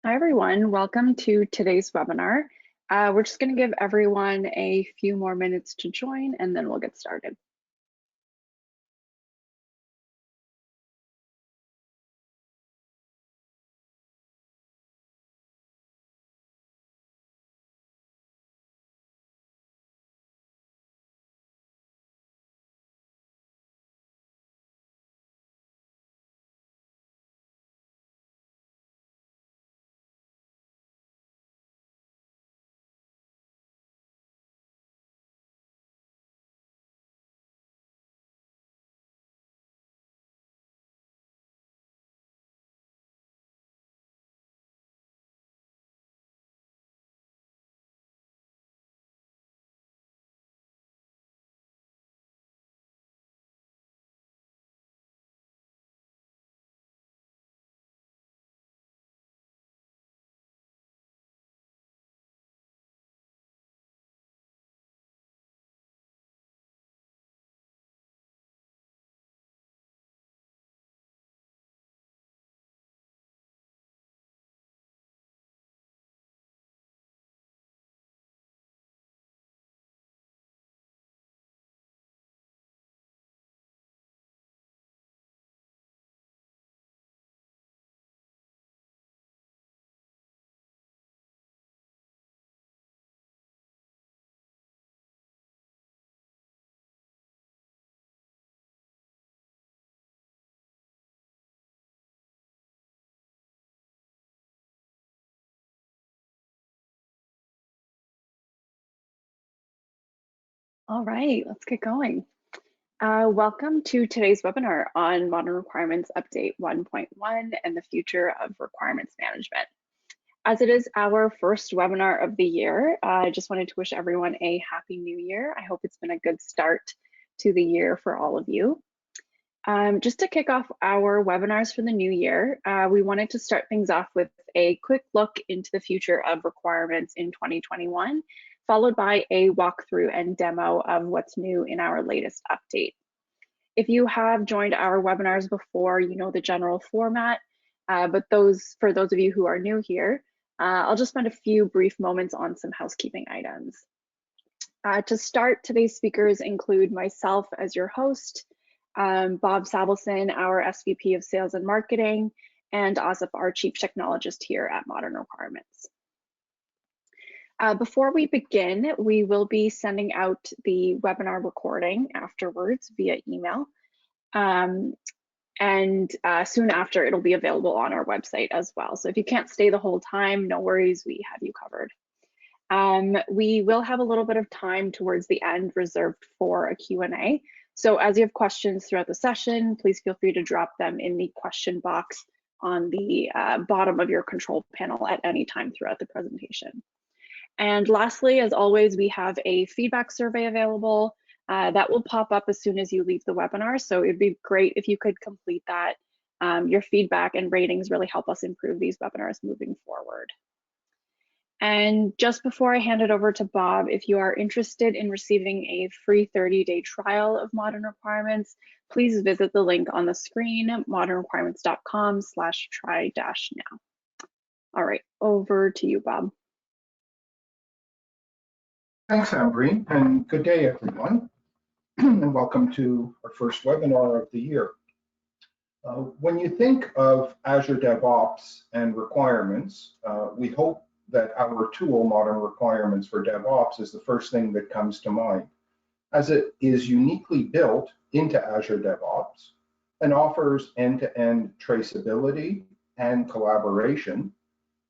Hi, everyone. Welcome to today's webinar. We're just going to give everyone a few more minutes to join, and then we'll get started. All right, let's get going. Welcome to today's webinar on Modern Requirements Update 1.1 and the future of requirements management. As it is our first webinar of the year, I just wanted to wish everyone a happy new year. I hope it's been a good start to the year for all of you. Just to kick off our webinars for the new year, we wanted to start things off with a quick look into the future of requirements in 2021, followed by a walkthrough and demo of what's new in our latest update. If you have joined our webinars before, you know the general format, but for those of you who are new here, I'll just spend a few brief moments on some housekeeping items. To start, today's speakers include myself as your host, Bob Sabelson, our SVP of Sales and Marketing, and Asif, our Chief Technologist here at Modern Requirements. Before we begin, we will be sending out the webinar recording afterwards via email. Soon after, it'll be available on our website as well. So if you can't stay the whole time, no worries, we have you covered. We will have a little bit of time towards the end reserved for a Q&A. So as you have questions throughout the session, please feel free to drop them in the question box on the bottom of your control panel at any time throughout the presentation. And lastly, as always, we have a feedback survey available that will pop up as soon as you leave the webinar. So it'd be great if you could complete that. Your feedback and ratings really help us improve these webinars moving forward. And just before I hand it over to Bob, if you are interested in receiving a free 30-day trial of Modern Requirements, please visit the link on the screen, modernrequirements.com/try-now. All right, over to you, Bob. Thanks, Ambreen, and good day, everyone, and welcome to our first webinar of the year. When you think of Azure DevOps and requirements, we hope that our tool, Modern Requirements for DevOps, is the first thing that comes to mind, as it is uniquely built into Azure DevOps and offers end-to-end traceability and collaboration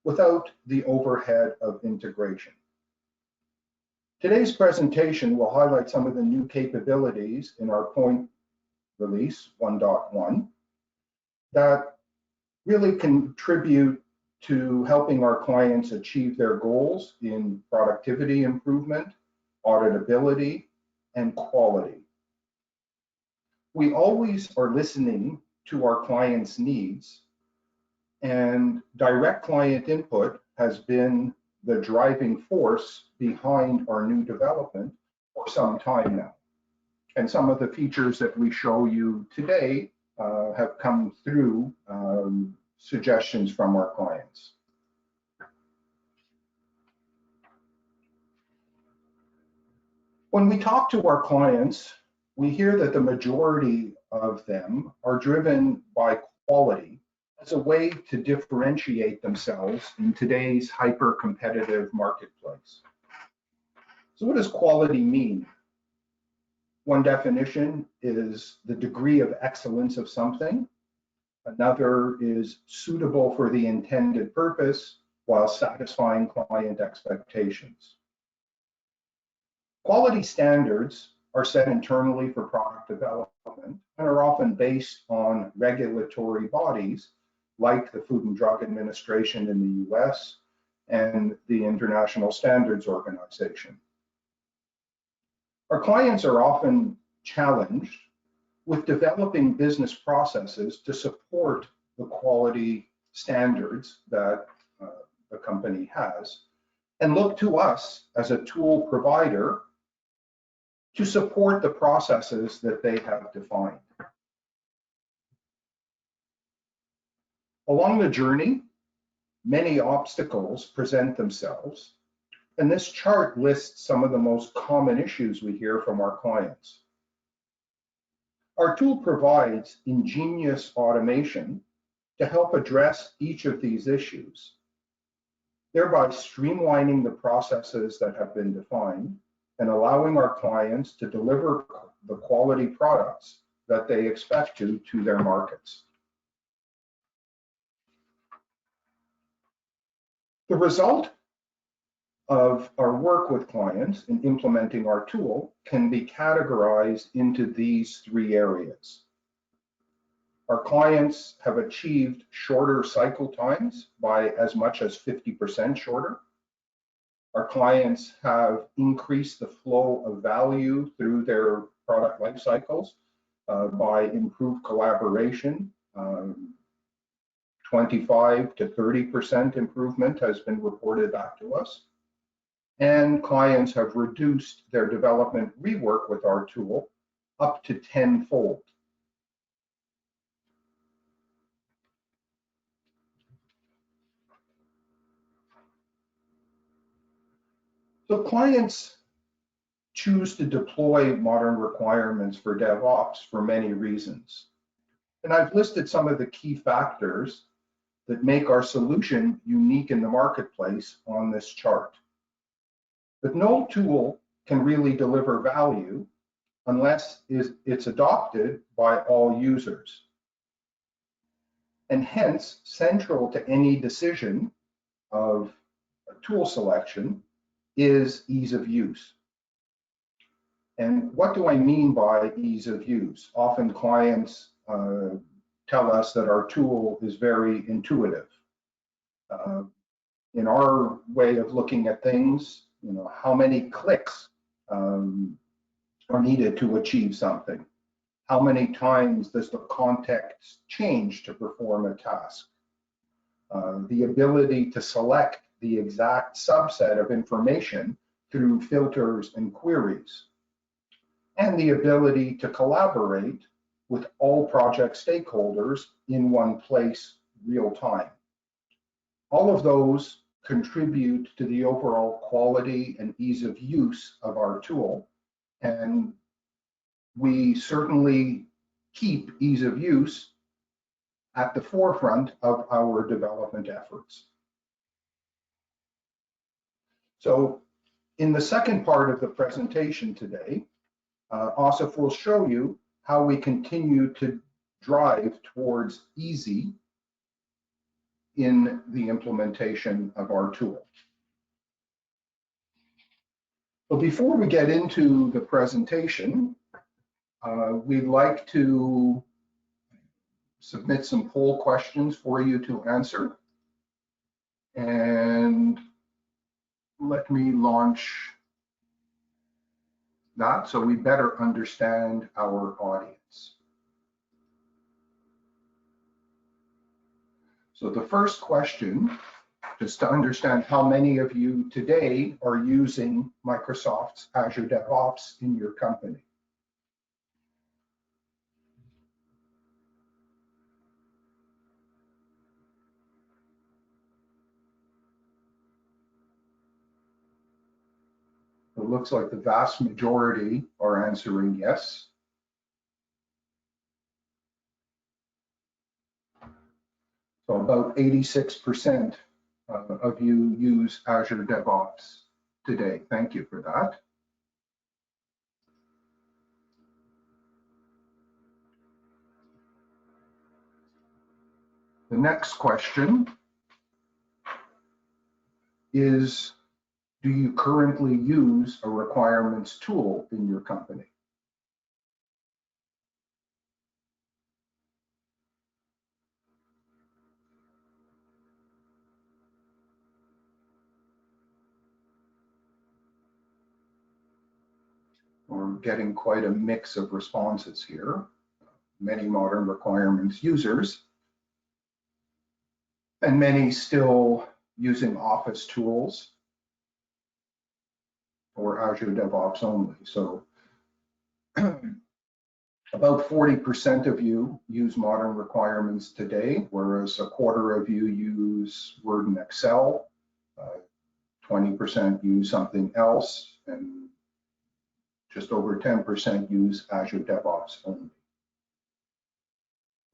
without the overhead of integration. Today's presentation will highlight some of the new capabilities in our point release 1.1 that really contribute to helping our clients achieve their goals in productivity improvement, auditability, and quality. We always are listening to our clients' needs, and direct client input has been the driving force behind our new development for some time now. And some of the features that we show you today have come through suggestions from our clients. When we talk to our clients, we hear that the majority of them are driven by quality as a way to differentiate themselves in today's hyper-competitive marketplace. So what does quality mean? One definition is the degree of excellence of something. Another is suitable for the intended purpose while satisfying client expectations. Quality standards are set internally for product development and are often based on regulatory bodies like the Food and Drug Administration in the US and the International Standards Organization. Our clients are often challenged with developing business processes to support the quality standards that the company has, and look to us as a tool provider to support the processes that they have defined. Along the journey, many obstacles present themselves, and this chart lists some of the most common issues we hear from our clients. Our tool provides ingenious automation to help address each of these issues, thereby streamlining the processes that have been defined and allowing our clients to deliver the quality products that they expect to their markets. The result of our work with clients in implementing our tool can be categorized into these three areas. Our clients have achieved shorter cycle times by as much as 50% shorter. Our clients have increased the flow of value through their product life cycles by improved collaboration. 25 to 30% improvement has been reported back to us. And clients have reduced their development rework with our tool up to 10-fold. So clients choose to deploy modern requirements for DevOps for many reasons. And I've listed some of the key factors that make our solution unique in the marketplace on this chart. But no tool can really deliver value unless it's adopted by all users. And hence, central to any decision of tool selection is ease of use. And what do I mean by ease of use? Often clients tell us that our tool is very intuitive. In our way of looking at things, how many clicks are needed to achieve something? How many times does the context change to perform a task? The ability to select the exact subset of information through filters and queries, and the ability to collaborate with all project stakeholders in one place, real time. All of those contribute to the overall quality and ease of use of our tool, and we certainly keep ease of use at the forefront of our development efforts. So in the second part of the presentation today, Asif will show you how we continue to drive towards easy in the implementation of our tool. But before we get into the presentation, we'd like to submit some poll questions for you to answer. And let me launch that so we better understand our audience. So the first question, just to understand how many of you today are using Microsoft's Azure DevOps in your company. it looks like the vast majority are answering yes. So about 86% of you use Azure DevOps today. Thank you for that. The next question is, do you currently use a requirements tool in your company? We're getting quite a mix of responses here. Many modern requirements users, and many still using Office tools or Azure DevOps only. So about 40% of you use modern requirements today, whereas a quarter of you use Word and Excel, 20% use something else, and just over 10% use Azure DevOps only.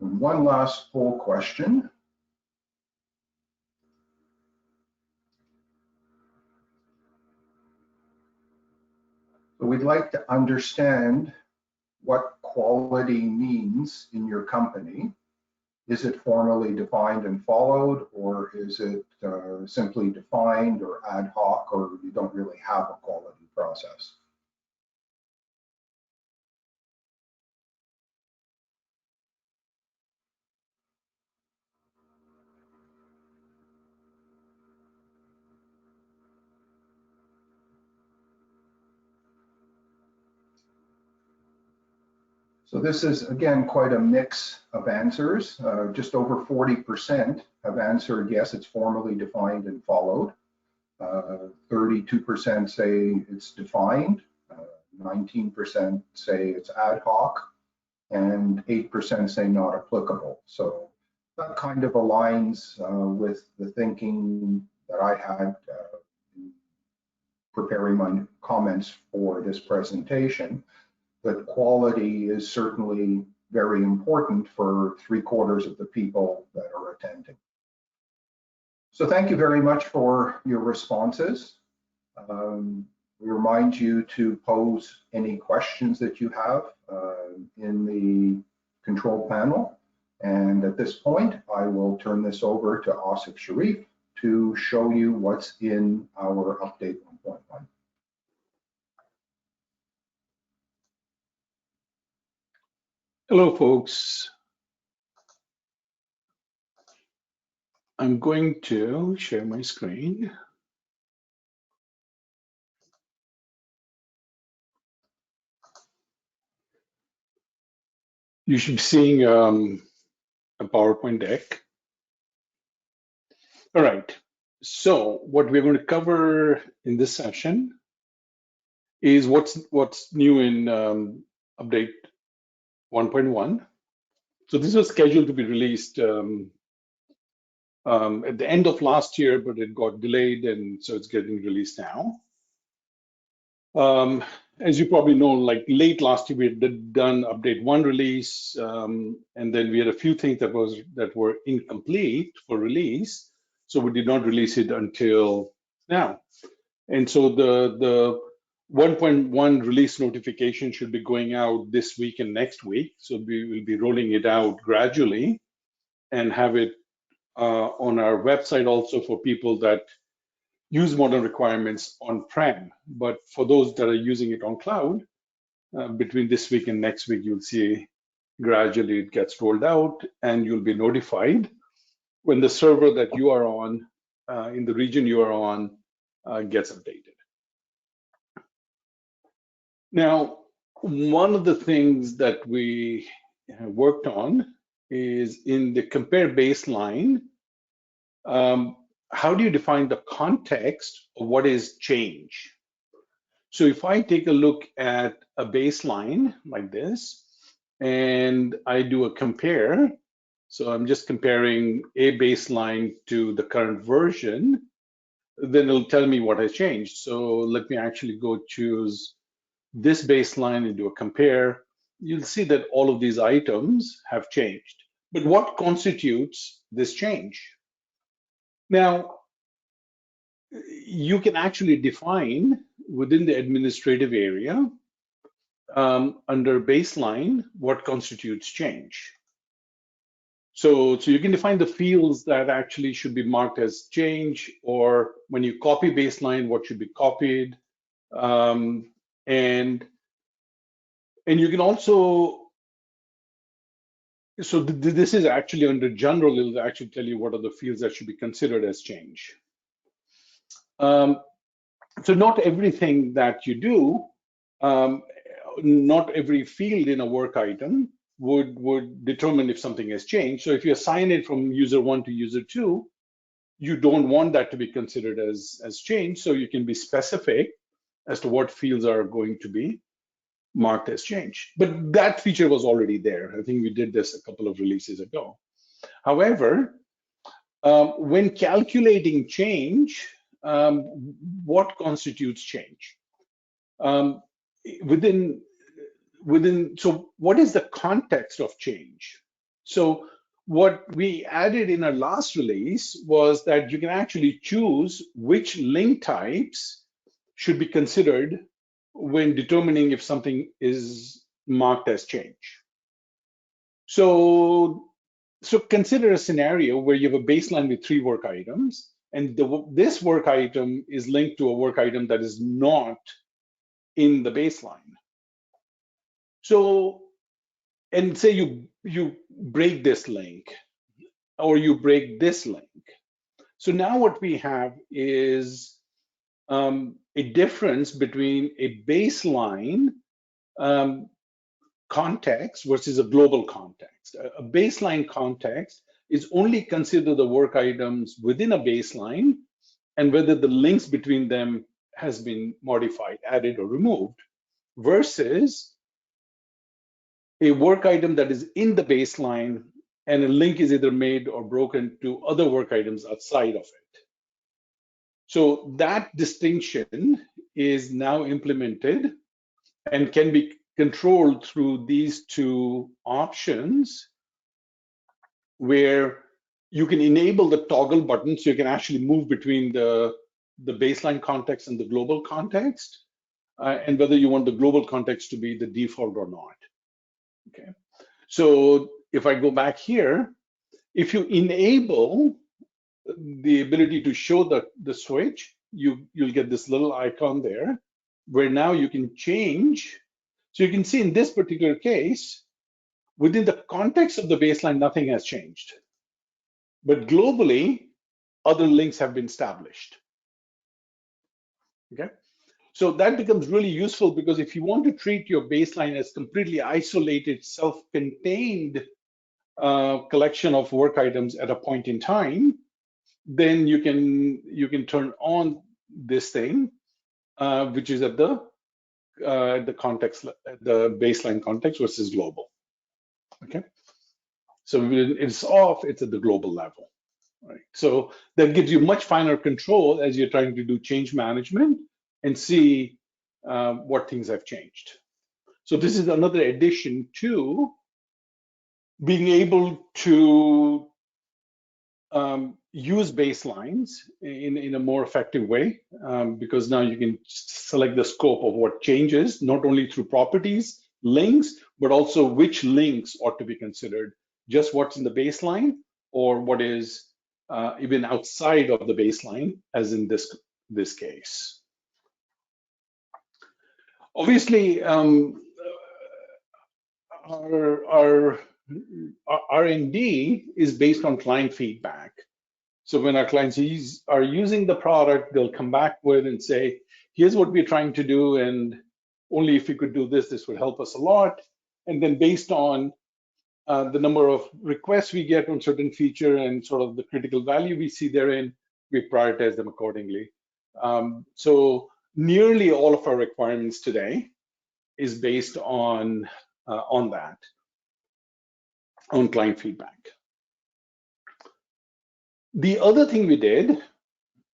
And one last poll question. So we'd like to understand what quality means in your company. Is it formally defined and followed, or is it simply defined or ad hoc, or you don't really have a quality process? So this is, again, quite a mix of answers. Just over 40% have answered yes, it's formally defined and followed. 32% say it's defined. 19% say it's ad hoc, and 8% say not applicable. So that kind of aligns with the thinking that I had in preparing my comments for this presentation, that quality is certainly very important for 3/4 of the people that are attending. So thank you very much for your responses. We remind you to pose any questions that you have in the control panel. And at this point, I will turn this over to Asif Sharif to show you what's in our update 1.1. Hello, folks. I'm going to share my screen. You should be seeing a PowerPoint deck. All right. So what we're going to cover in this session is what's new in update 1.1. So this was scheduled to be released at the end of last year, but it got delayed, and so it's getting released now. As you probably know, like late last year, we had done update 1 release, and then we had a few things that were incomplete for release, so we did not release it until now. And so the 1.1 release notification should be going out this week and next week. So we will be rolling it out gradually and have it on our website also for people that use modern requirements on-prem. But for those that are using it on cloud, between this week and next week, you'll see gradually it gets rolled out, and you'll be notified when the server that you are on, in the region you are on, gets updated. Now, one of the things that we worked on is in the compare baseline, how do you define the context of what is change? So if I take a look at a baseline like this, and I do a compare, so I'm just comparing a baseline to the current version, then it'll tell me what has changed. So let me actually go choose this baseline and do a compare. You'll see that all of these items have changed. But what constitutes this change? Now, you can actually define within the administrative area under baseline what constitutes change. So you can define the fields that actually should be marked as change, or when you copy baseline, what should be copied. And you can also, so this is actually under general, it'll actually tell you what are the fields that should be considered as change. So not everything that you do, not every field in a work item would determine if something has changed. So if you assign it from user 1 to user 2, you don't want that to be considered as change. So you can be specific as to what fields are going to be marked as change. But that feature was already there. I think we did this a couple of releases ago. However, when calculating change, what constitutes change? So what is the context of change? So what we added in our last release was that you can actually choose which link types should be considered when determining if something is marked as change. So consider a scenario where you have a baseline with 3 work items, and this work item is linked to a work item that is not in the baseline. So, and say you break this link, or you break this link. So now what we have is a difference between a baseline context versus a global context. A baseline context is only consider the work items within a baseline and whether the links between them has been modified, added, or removed, versus a work item that is in the baseline and a link is either made or broken to other work items outside of it. So that distinction is now implemented and can be controlled through these 2 options, where you can enable the toggle button so you can actually move between the baseline context and the global context, and whether you want the global context to be the default or not. Okay, so if I go back here, if you enable the ability to show the switch, you'll get this little icon there, where now you can change. So you can see in this particular case, within the context of the baseline, nothing has changed. But globally, other links have been established. Okay, so that becomes really useful, because if you want to treat your baseline as completely isolated, self-contained collection of work items at a point in time, then you can turn on this thing, which is at the context, the baseline context versus global. Okay, so when it's off, it's at the global level. Right. So that gives you much finer control as you're trying to do change management and see what things have changed. So this is another addition to being able to use baselines in a more effective way, because now you can select the scope of what changes, not only through properties, links, but also which links ought to be considered, just what's in the baseline or what is even outside of the baseline, as in this case. Obviously, our R&D is based on client feedback. So when our clients are using the product, they'll come back with and say, here's what we're trying to do, and only if you could do this, this would help us a lot. And then based on the number of requests we get on certain feature and sort of the critical value we see therein, we prioritize them accordingly. So nearly all of our requirements today is based on that, on client feedback. The other thing we did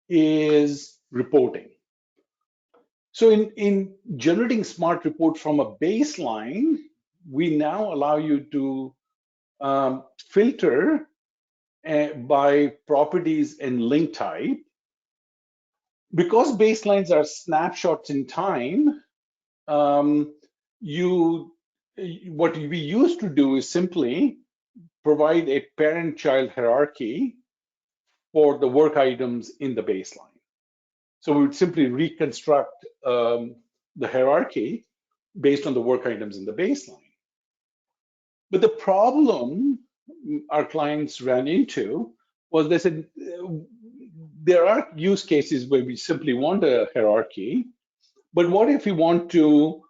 is reporting. So in generating smart report from a baseline, we now allow you to filter by properties and link type. Because baselines are snapshots in time, what we used to do is simply provide a parent-child hierarchy for the work items in the baseline. So we would simply reconstruct the hierarchy based on the work items in the baseline. But the problem our clients ran into was they said, there are use cases where we simply want a hierarchy, but what if we want to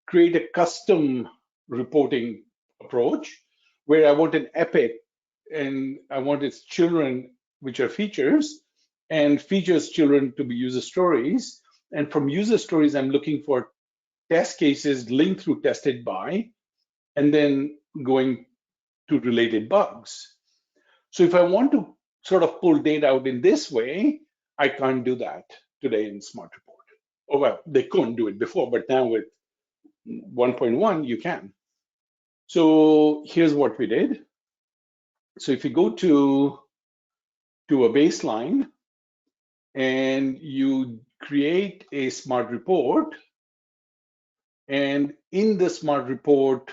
create a custom reporting approach where I want an epic and I want its children, which are features, and features children to be user stories. And from user stories, I'm looking for test cases linked through tested by, and then going to related bugs. So if I want to sort of pull data out in this way, I can't do that today in Smart Report. Oh, well, they couldn't do it before, but now with 1.1, you can. So here's what we did. So if you go to a baseline and you create a smart report, and in the smart report,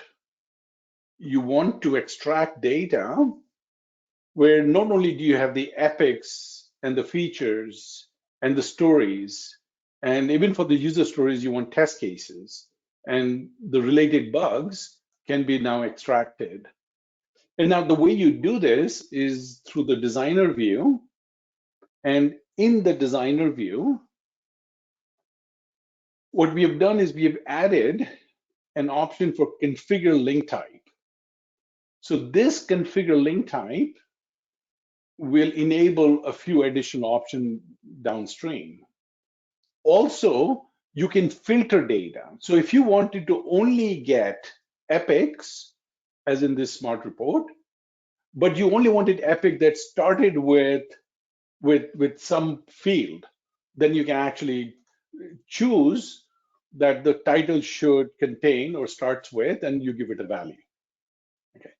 you want to extract data where not only do you have the epics and the features and the stories, and even for the user stories, you want test cases, and the related bugs can be now extracted. And now the way you do this is through the designer view. And in the designer view, what we have done is we have added an option for configure link type. So this configure link type will enable a few additional options downstream. Also, you can filter data. So if you wanted to only get epics, as in this smart report, but you only wanted epic that started with some field, then you can actually choose that the title should contain or starts with, and you give it a value. Okay.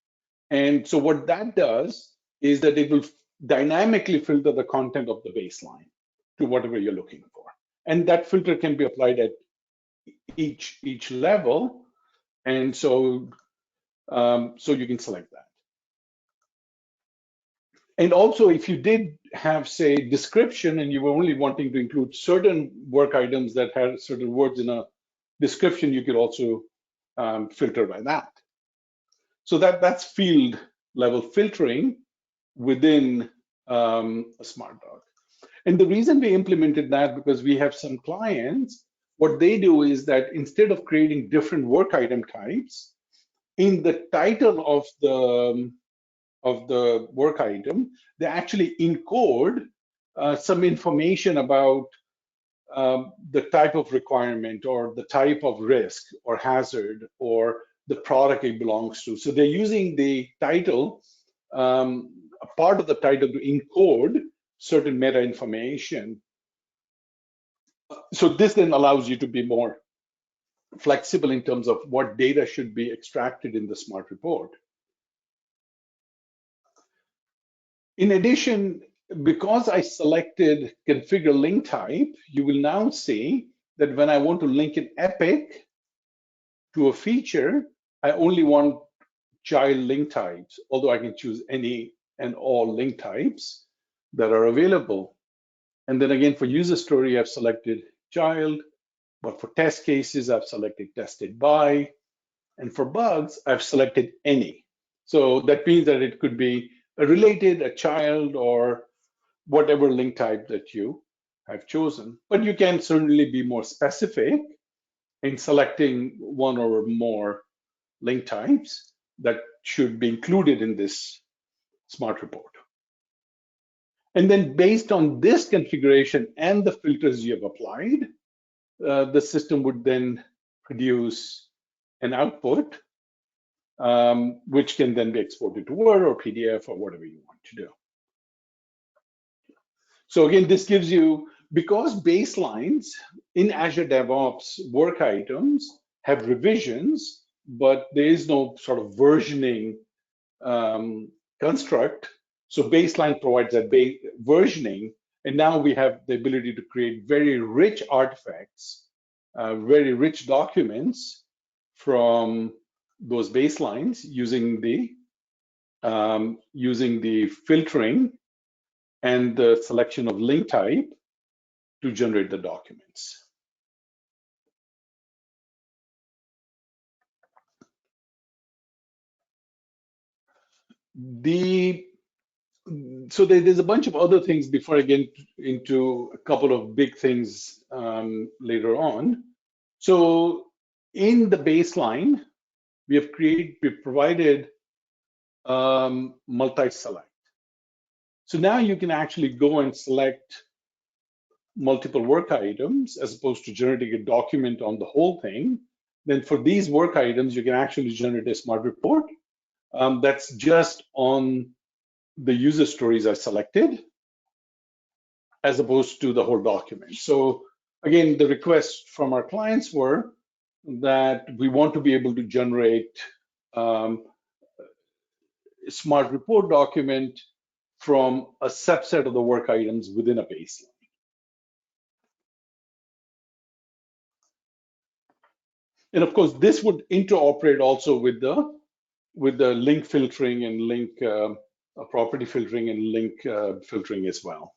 And so what that does is that it will dynamically filter the content of the baseline to whatever you're looking for. And that filter can be applied at each level. And so, so you can select that. And also, if you did have, say, description, and you were only wanting to include certain work items that had certain words in a description, you could also filter by that. So that's field level filtering within a Smartdoc. And the reason we implemented that, because we have some clients, what they do is that instead of creating different work item types, in the title of the work item, they actually encode some information about the type of requirement or the type of risk or hazard or the product it belongs to. So they're using the title, a part of the title, to encode certain meta information. So this then allows you to be more flexible in terms of what data should be extracted in the smart report. In addition, because I selected configure link type, you will now see that when I want to link an epic to a feature, I only want child link types, although I can choose any and all link types that are available. And then again, for user story, I've selected child, but for test cases, I've selected tested by, and for bugs, I've selected any. So that means that it could be a related, a child, or whatever link type that you have chosen. But you can certainly be more specific in selecting one or more link types that should be included in this smart report. And then based on this configuration and the filters you have applied, the system would then produce an output, which can then be exported to Word or PDF or whatever you want to do. So again, this gives you, because baselines in Azure DevOps work items have revisions, but there is no sort of versioning construct. So baseline provides that versioning, and now we have the ability to create very rich artifacts, very rich documents from those baselines using the filtering and the selection of link type to generate the documents. So there's a bunch of other things before I get into a couple of big things later on. So in the baseline, we've provided multi-select. So now you can actually go and select multiple work items as opposed to generating a document on the whole thing. Then for these work items, you can actually generate a smart report that's just on the user stories I selected, as opposed to the whole document. So again, the requests from our clients were that we want to be able to generate a smart report document from a subset of the work items within a baseline. And of course, this would interoperate also with the link filtering and link property filtering and link filtering as well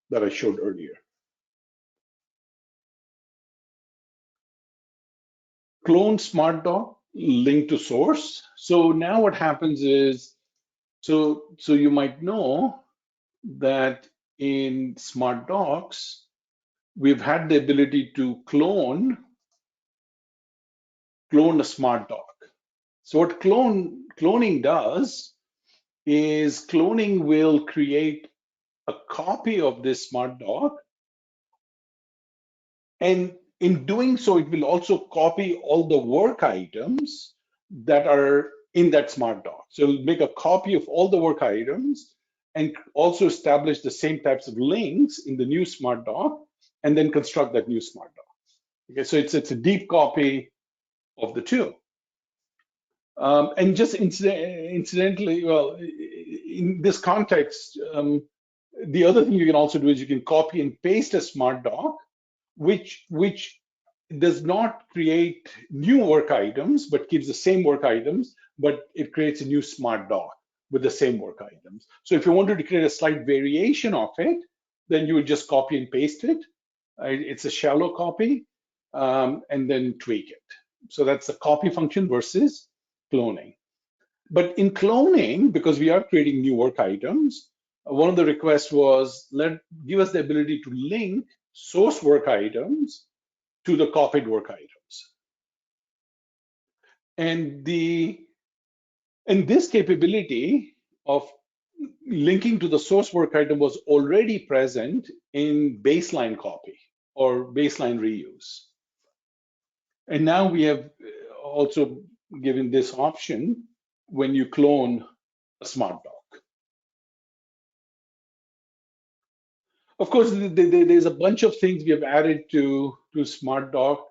that I showed earlier. Clone Smartdoc, link to source. So now what happens is, so you might know that in Smartdocs, we've had the ability to clone a Smartdoc. So what cloning does is cloning will create a copy of this Smartdoc, and in doing so, it will also copy all the work items that are in that Smartdoc. So it'll make a copy of all the work items and also establish the same types of links in the new Smartdoc, and then construct that new Smartdoc. Okay, so it's a deep copy of the two. And just incidentally, well, in this context, the other thing you can also do is you can copy and paste a Smartdoc, which does not create new work items, but keeps the same work items, but it creates a new Smartdoc with the same work items. So if you wanted to create a slight variation of it, then you would just copy and paste it. It's a shallow copy, and then tweak it. So that's the copy function versus cloning. But in cloning, because we are creating new work items, one of the requests was give us the ability to link source work items to the copied work items. And this capability of linking to the source work item was already present in baseline copy or baseline reuse. And now we have also given this option when you clone a Smartdoc. Of course, there's a bunch of things we have added to Smartdoc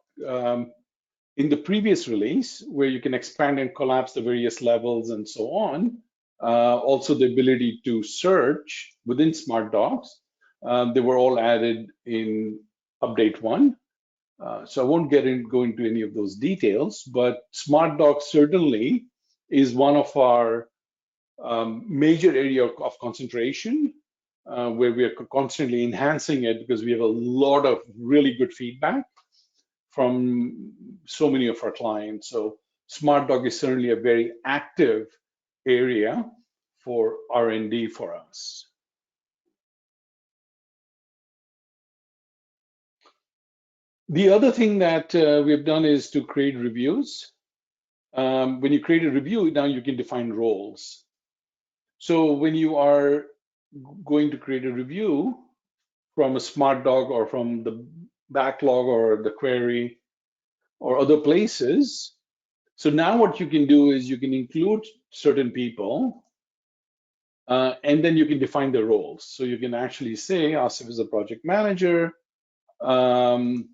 in the previous release, where you can expand and collapse the various levels and so on. Also, the ability to search within Smartdocs. They were all added in update 1. So I won't go into any of those details, but Smartdocs certainly is one of our major area of concentration, where we are constantly enhancing it because we have a lot of really good feedback from so many of our clients. So Smartdoc is certainly a very active area for R&D for us. The other thing that we've done is to create reviews. When you create a review, now you can define roles. So when you are going to create a review from a Smartdoc or from the backlog or the query or other places, so now what you can do is you can include certain people And then you can define the roles. So you can actually say, Asif is a project manager, and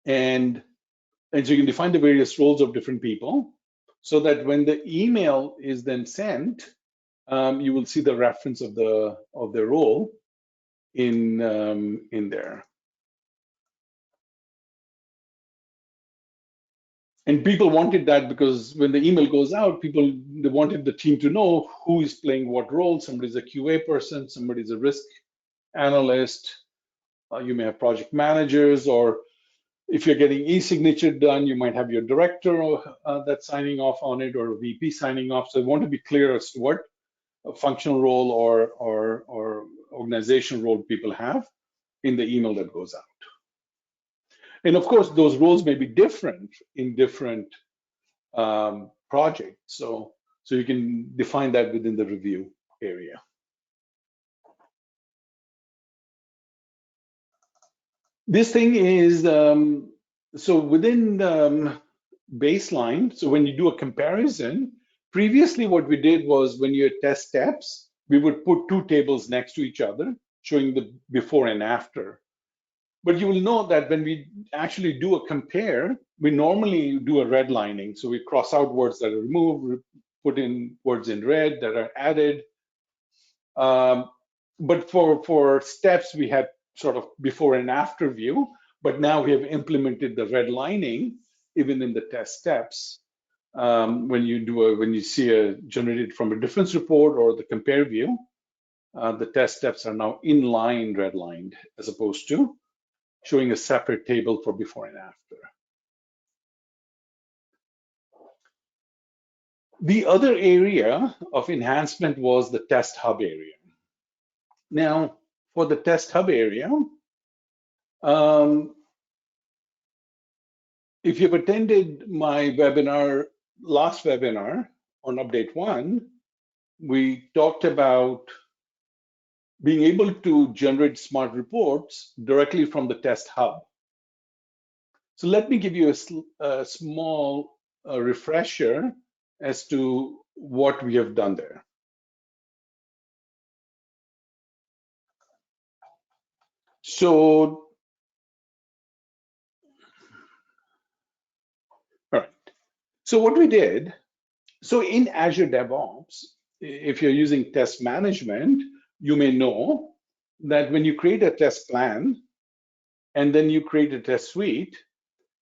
so you can define the various roles of different people, so that when the email is then sent, you will see the reference of the role in there. And people wanted that because when the email goes out, they wanted the team to know who is playing what role. Somebody's a QA person, somebody's a risk analyst. You may have project managers, or if you're getting e-signature done, you might have your director that's signing off on it, or a VP signing off. So I want to be clear as to what a functional role or organization role people have in the email that goes out. And of course, those roles may be different in different projects. So you can define that within the review area. This thing is, so within baseline, so when you do a comparison, previously what we did was when you had test steps, we would put two tables next to each other, showing the before and after. But you will know that when we actually do a compare, we normally do a redlining. So we cross out words that are removed, put in words in red that are added. But for steps, we had sort of before and after view, but now we have implemented the redlining even in the test steps. When you see a generated from a difference report or the compare view, the test steps are now inline redlined as opposed to showing a separate table for before and after. The other area of enhancement was the test hub area. Now, for the test hub area, if you've attended my last webinar on update 1, we talked about being able to generate smart reports directly from the test hub. So let me give you a small refresher as to what we have done there. So, all right. So what we did, so in Azure DevOps, if you're using test management, you may know that when you create a test plan and then you create a test suite,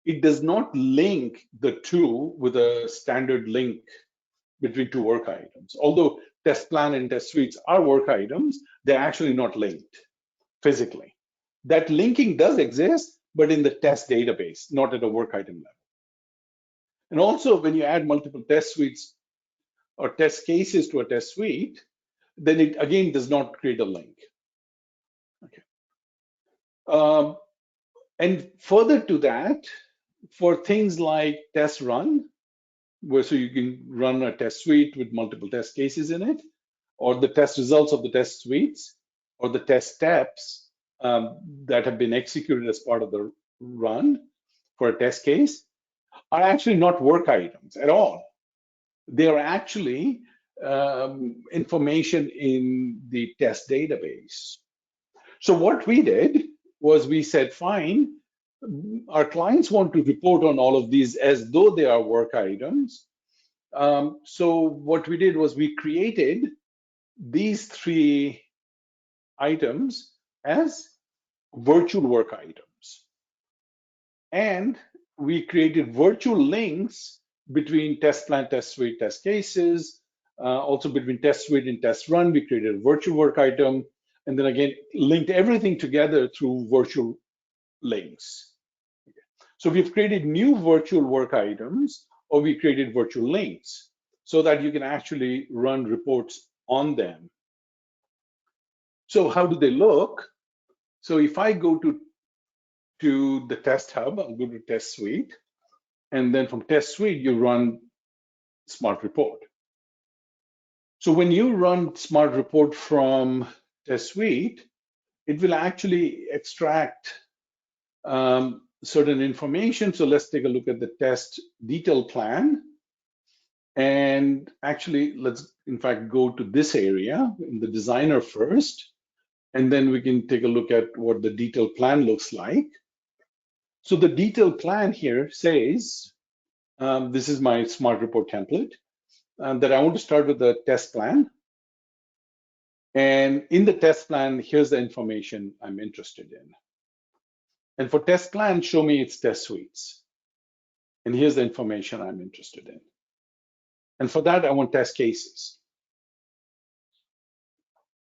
it does not link the two with a standard link between two work items. Although test plan and test suites are work items, they're actually not linked physically. That linking does exist, but in the test database, not at a work item level. And also, when you add multiple test suites or test cases to a test suite, then it again does not create a link. Okay. And further to that, for things like test run, where so you can run a test suite with multiple test cases in it, or the test results of the test suites, or the test steps that have been executed as part of the run for a test case, are actually not work items at all. They are actually information in the test database. So what we did was we said, fine, our clients want to report on all of these as though they are work items. So what we did was we created these three items as virtual work items. And we created virtual links between test plan, test suite, test cases. Also between test suite and test run, we created a virtual work item. And then again, linked everything together through virtual links. So we've created new virtual work items, or we created virtual links so that you can actually run reports on them. So how do they look? So if I go to the test hub, I'll go to test suite, and then from test suite, you run smart report. So when you run smart report from test suite, it will actually extract certain information. So let's take a look at the test detail plan. And actually, let's in fact go to this area in the designer first, and then we can take a look at what the detailed plan looks like. So the detailed plan here says, this is my smart report template, that I want to start with the test plan. And in the test plan, here's the information I'm interested in. And for test plan, show me its test suites. And here's the information I'm interested in. And for that, I want test cases.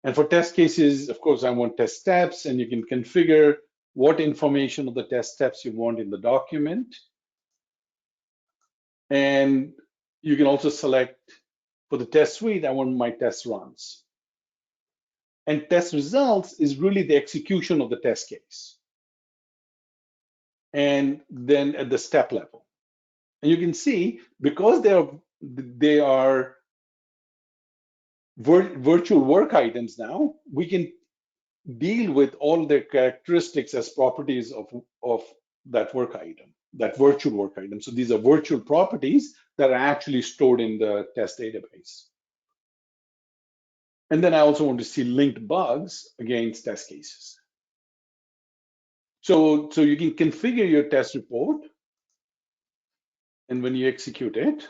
And for test cases, of course, I want test steps, and you can configure what information of the test steps you want in the document. And you can also select for the test suite, I want my test runs. And test results is really the execution of the test case. And then at the step level. And you can see, because they are virtual work items now, we can deal with all the characteristics as properties of that work item, that virtual work item. So these are virtual properties that are actually stored in the test database. And then I also want to see linked bugs against test cases. So you can configure your test report, and when you execute it,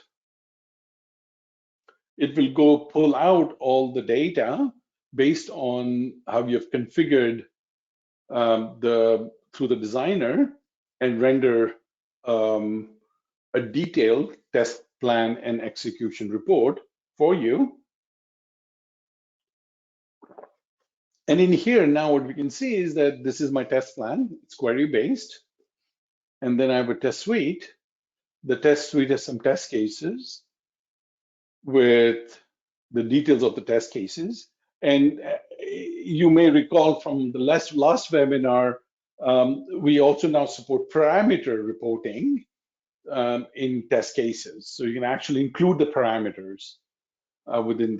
it will go pull out all the data based on how you've configured through the designer, and render a detailed test plan and execution report for you. And in here now, what we can see is that this is my test plan. It's query based. And then I have a test suite. The test suite has some test cases with the details of the test cases. And you may recall from the last webinar, we also now support parameter reporting in test cases. So you can actually include the parameters within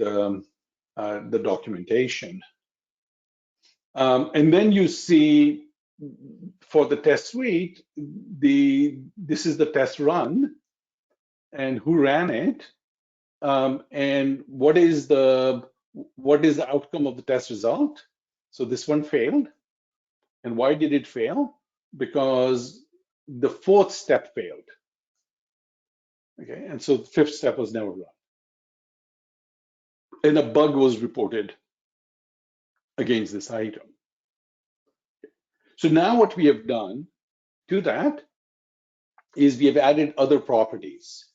the documentation. And then you see for the test suite, this is the test run and who ran it, and what is the outcome of the test result. So this one failed. And why did it fail? Because the fourth step failed. Okay, and so the fifth step was never run. And a bug was reported against this item. So now what we have done to that is we have added other properties.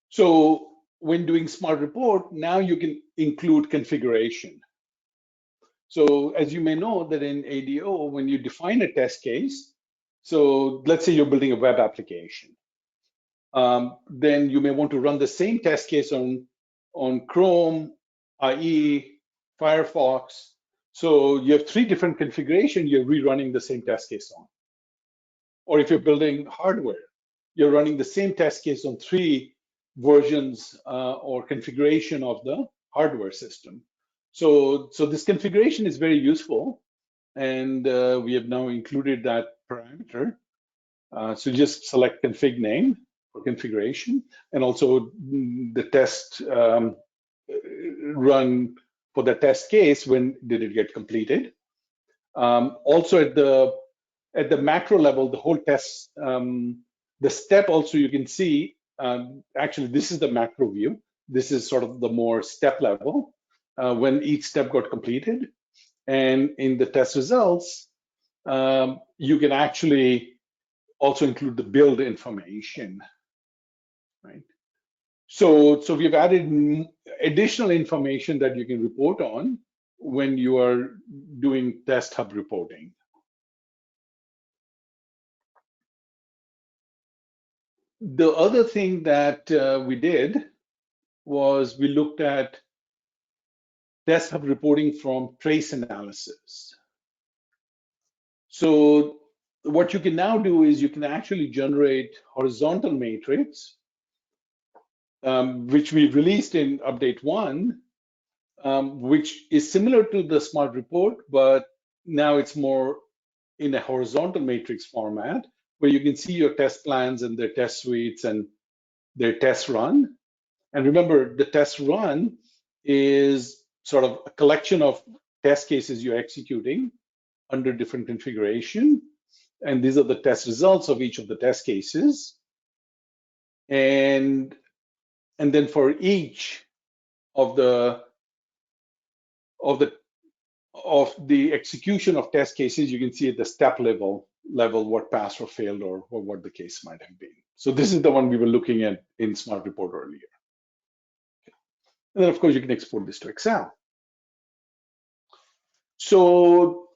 So when doing smart report, now you can include configuration. So as you may know that in ADO, when you define a test case, so let's say you're building a web application, then you may want to run the same test case on Chrome, IE, Firefox. So you have 3 different configurations you're rerunning the same test case on. Or if you're building hardware, you're running the same test case on 3 versions or configuration of the hardware system. So this configuration is very useful, and we have now included that parameter. So just select config name for configuration, and also the test run for the test case, when did it get completed. Also at the macro level, the whole test, the step also you can see, actually this is the macro view. This is sort of the more step level, when each step got completed. And in the test results, you can actually also include the build information, right? So we've added additional information that you can report on when you are doing test hub reporting. The other thing that we did was we looked at test hub reporting from trace analysis. So what you can now do is you can actually generate horizontal matrix, which we released in update 1, which is similar to the smart report, but now it's more in a horizontal matrix format, where you can see your test plans and their test suites and their test run. And remember, the test run is sort of a collection of test cases you're executing under different configuration. And these are the test results of each of the test cases. And then for each of the execution of test cases, you can see at the step level what passed or failed or what the case might have been. So this is the one we were looking at in Smart Report earlier. And then of course you can export this to Excel. So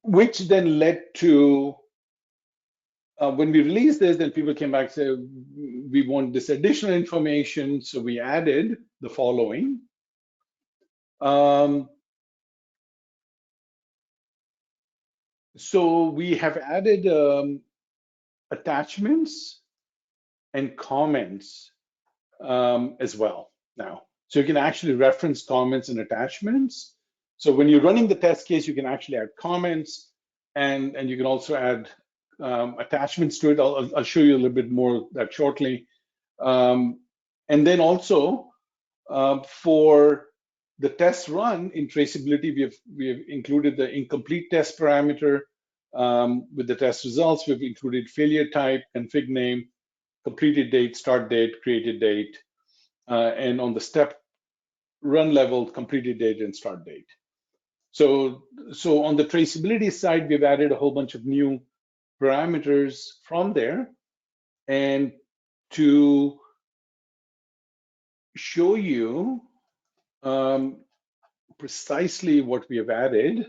which then led to when we released this, then people came back and said, we want this additional information. So we added the following. So we have added attachments and comments as well now. So you can actually reference comments and attachments. So when you're running the test case, you can actually add comments and you can also add attachments to it. I'll show you a little bit more of that shortly. And then also for the test run in traceability, we have included the incomplete test parameter with the test results. We've included failure type, config name, completed date, start date, created date, and on the step run level, completed date and start date. So on the traceability side, we've added a whole bunch of new parameters from there. And to show you precisely what we have added.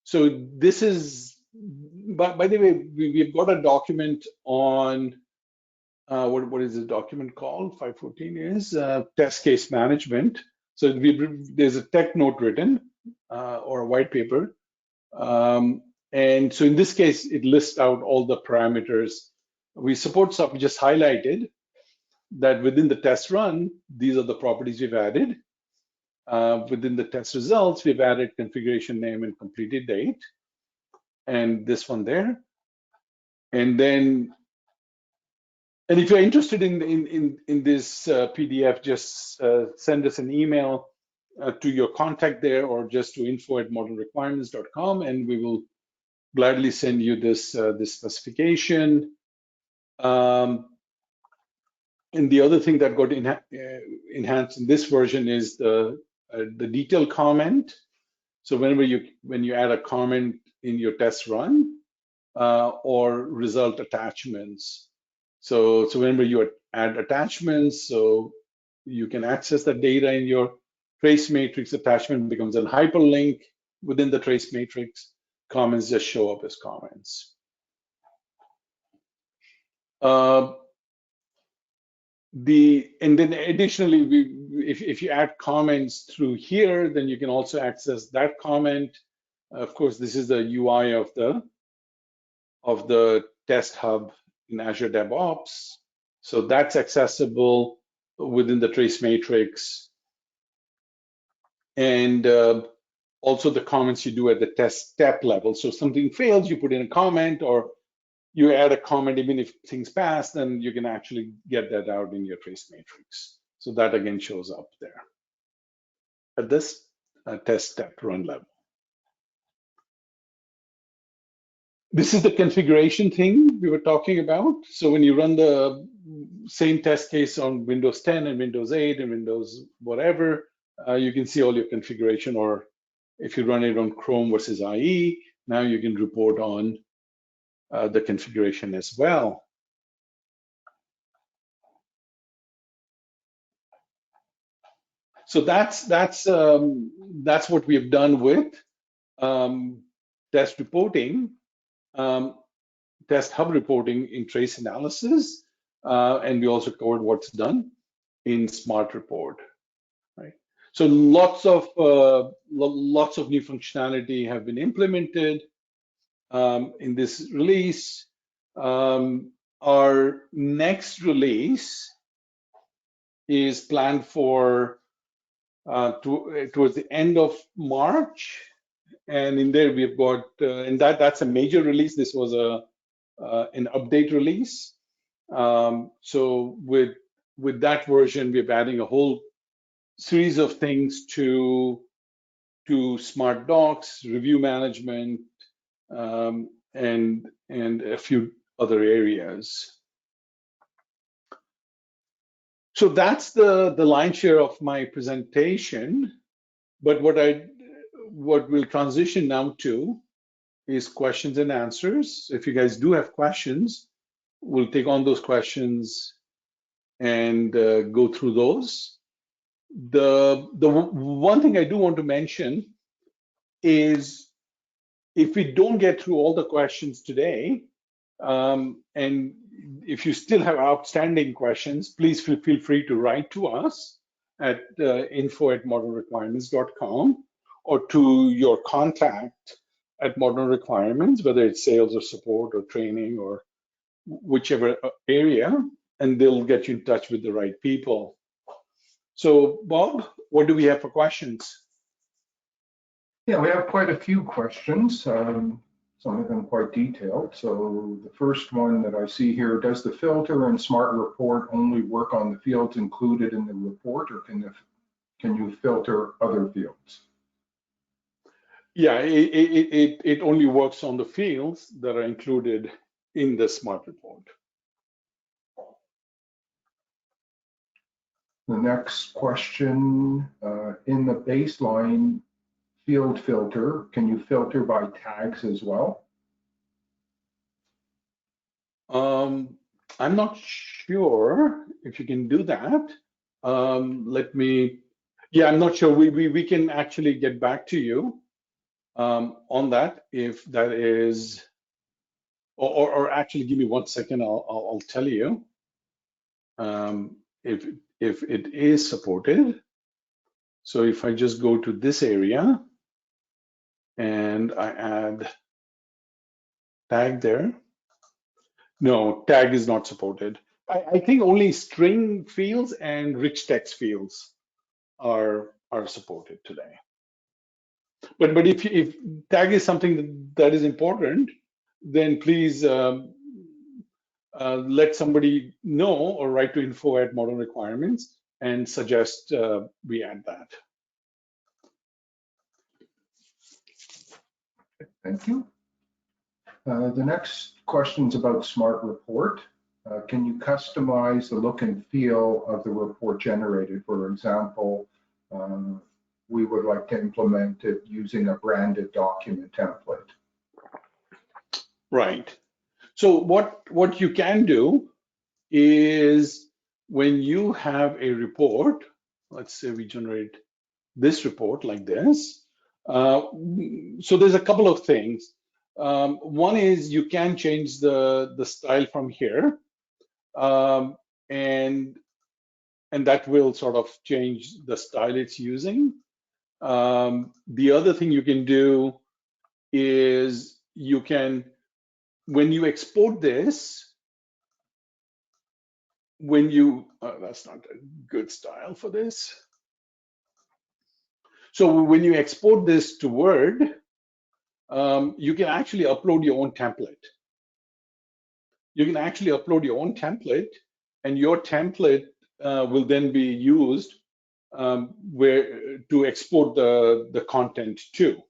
So this is, by the way, we've got a document on, what is the document called? 514 is test case management. So there's a tech note written or a white paper. And so in this case, it lists out all the parameters. We support stuff we just highlighted that within the test run, these are the properties we've added. Within the test results, we've added configuration name and completed date, and this one there. And then, and if you're interested in this PDF, just send us an email to your contact there, or just to info@modernrequirements.com, and we will gladly send you this this specification. And the other thing that got enhanced in this version is the detailed comment. So when you add a comment in your test run or result attachments. So whenever you add attachments, so you can access the data in your trace matrix. Attachment becomes a hyperlink within the trace matrix. Comments just show up as comments. And then additionally, if you add comments through here, then you can also access that comment. Of course, this is the UI of the test hub in Azure DevOps. So that's accessible within the trace matrix. And also the comments you do at the test step level. So if something fails, you put in a comment, or you add a comment even if things pass, then you can actually get that out in your trace matrix. So that again shows up there at this test step run level. This is the configuration thing we were talking about. So when you run the same test case on Windows 10 and Windows 8 and Windows whatever, you can see all your configuration, or if you run it on Chrome versus IE, now you can report on the configuration as well. So that's what we have done with test reporting, test hub reporting in trace analysis, and we also covered what's done in Smart Report. Right. So lots of new functionality have been implemented in this release. Our next release is planned for towards the end of March, and in there we've got and that's a major release. This was an update release. So with with that version, we're adding a whole series of things to Smartdocs, review management, and a few other areas. So that's the lion's share of my presentation. But what we'll transition now to is questions and answers. If you guys do have questions, we'll take on those questions and go through those. The one thing I do want to mention is if we don't get through all the questions today, and if you still have outstanding questions, please feel free to write to us at info@modernrequirements.com or to your contact at Modern Requirements, whether it's sales or support or training or whichever area, and they'll get you in touch with the right people. So, Bob, what do we have for questions? Yeah, we have quite a few questions, some of them quite detailed. So the first one that I see here, does the filter in Smart Report only work on the fields included in the report, or can you filter other fields? Yeah, it only works on the fields that are included in the Smart Report. The next question, in the baseline field filter, can you filter by tags as well? I'm not sure if you can do that. Yeah, I'm not sure. We can actually get back to you on that if that is, or actually give me 1 second. I'll tell you if it is supported. So if I just go to this area and I add tag there, no, tag is not supported. I think only string fields and rich text fields are supported today. But if tag is something that is important, then please let somebody know or write to info@Modern Requirements and suggest we add that. Thank you. The next question is about Smart Report. Can you customize the look and feel of the report generated? For example, we would like to implement it using a branded document template. Right. So what you can do is when you have a report, let's say we generate this report like this. So there's a couple of things. One is you can change the style from here, and that will sort of change the style it's using. The other thing you can do is you can, when you export this, that's not a good style for this. So when you export this to Word, you can actually upload your own template. You can actually upload your own template, and your template will then be used to export the content to.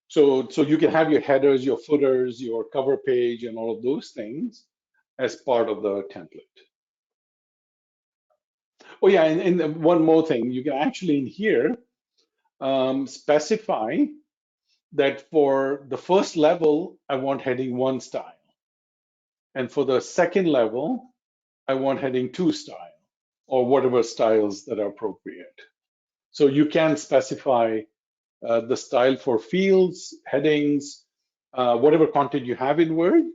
So you can have your headers, your footers, your cover page, and all of those things as part of the template. Oh yeah, and one more thing, you can actually in here specify that for the first level, I want heading 1 style. And for the second level, I want heading 2 style, or whatever styles that are appropriate. So you can specify the style for fields, headings, whatever content you have in Word.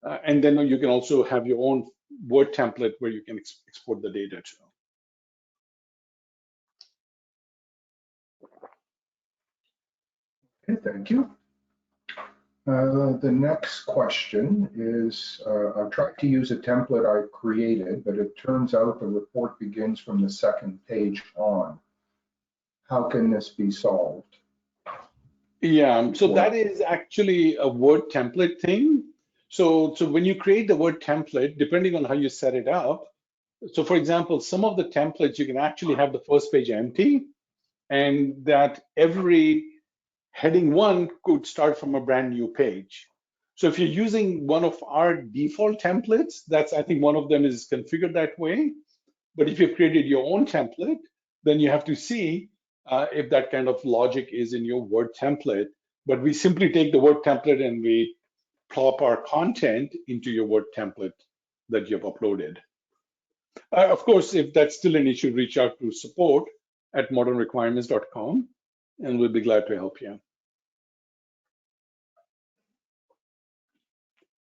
And then you can also have your own Word template where you can export the data to. Okay, thank you. The next question is, I've tried to use a template I created, but it turns out the report begins from the second page on. How can this be solved? Yeah, so that is actually a Word template thing. So when you create the Word template, depending on how you set it up, so for example, some of the templates, you can actually have the first page empty, and that every heading 1 could start from a brand new page. So if you're using one of our default templates, that's, I think one of them is configured that way. But if you've created your own template, then you have to see if that kind of logic is in your Word template. But we simply take the Word template and we plop our content into your Word template that you've uploaded. Of course, if that's still an issue, reach out to support@modernrequirements.com, and we'll be glad to help you.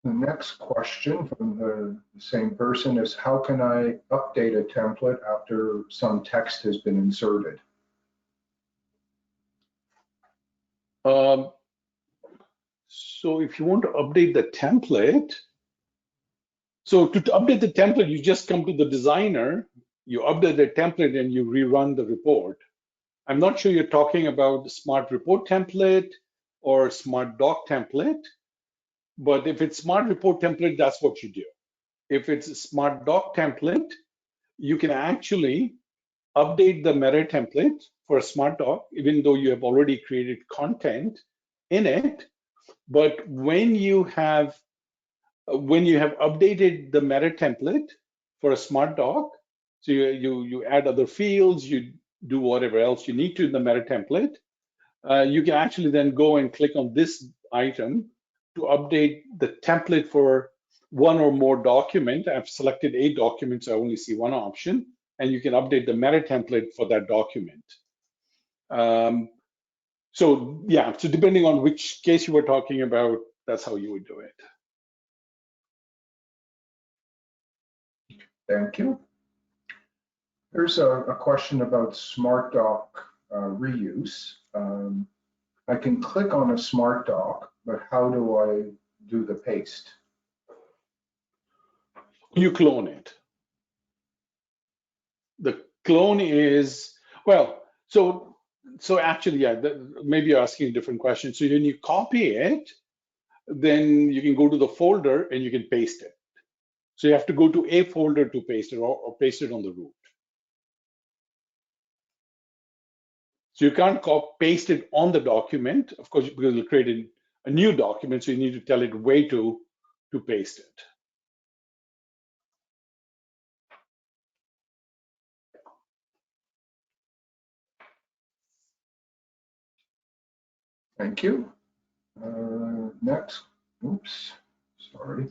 The next question from the same person is, how can I update a template after some text has been inserted? So if you want to update the template, so to update the template, you just come to the designer, you update the template, and you rerun the report. I'm not sure you're talking about the Smart Report template or Smartdoc template, but if it's Smart Report template, that's what you do. If it's a Smartdoc template, you can actually update the meta template for a Smartdoc, even though you have already created content in it. But when you have updated the meta template for a Smartdoc, so you add other fields, you do whatever else you need to in the meta template, you can actually then go and click on this item to update the template for one or more document. I've selected 8 documents, so I only see one option, and you can update the meta template for that document. So yeah, so depending on which case you were talking about, that's how you would do it. Thank you. There's a question about Smartdoc reuse. I can click on a Smartdoc, but how do I do the paste? You clone it. The clone is, well, so actually, yeah, maybe you're asking a different question. So when you copy it, then you can go to the folder and you can paste it. So you have to go to a folder to paste it, or paste it on the root. So you can't paste it on the document, of course, because you'll create a new document, so you need to tell it where to paste it. Thank you. Next, oops, sorry.